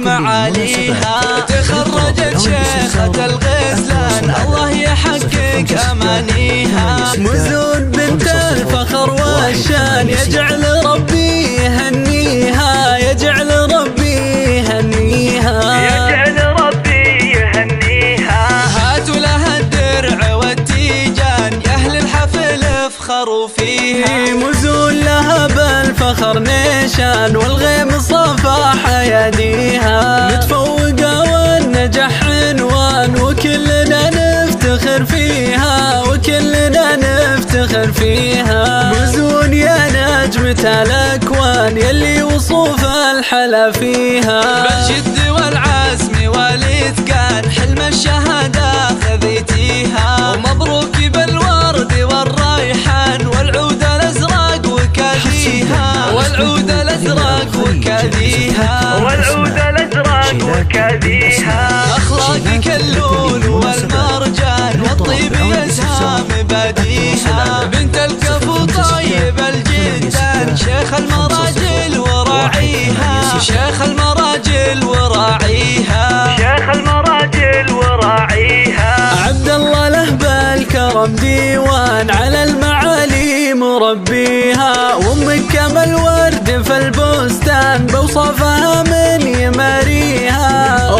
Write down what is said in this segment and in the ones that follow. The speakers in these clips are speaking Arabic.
معاليها. تخرجت شيخة الغزلان الله يحقق أمانيها. مزون بنت الفخر والشان يجعل ربي يهنيها، يجعل ربي يهنيها، يجعل ربي يهنيها. هاتوا لها الدرع والتيجان يا أهل الحفل افخروا فيها. مزون لها بالفخر نيشان والغيم صفاح اياديها. متفوقة والنجاح عنوان وكلنا نفتخر فيها، وكلنا نفتخر فيها. مزون يا نجمة الأكوان يلي وصوف الحلا فيها. بالجد والعزم والإتقان حلم الشهادة خذيتيها. ومبروك بالورد والريحان والعود الأزرق وكاديها، والعود الأزرق وكاديها، والعود الأزرق وكاديها. أخلاقك اللؤلؤ والمرجان والطيب يزهى مباديها. بنت الكفو طيب الجدان شيخ المراجل وراعيها، شيخ المراجل وراعيها، شيخ المراجل وراعيها. عبد الله له بالكرم ديوان على المعالي مربيها. وامك كما الورد في البستان بوصفها من يماريها.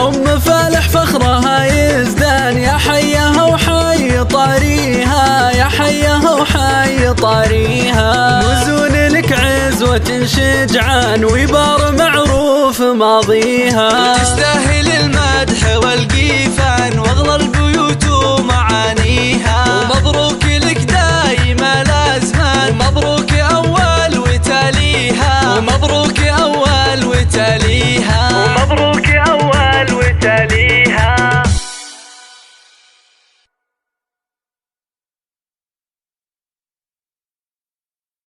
ام فالح فخرها يزدان يا حيها وحي طاريها، يا حيها وحي طاريها. مزون لك عزوة شجعان ويبار معروف ماضيها.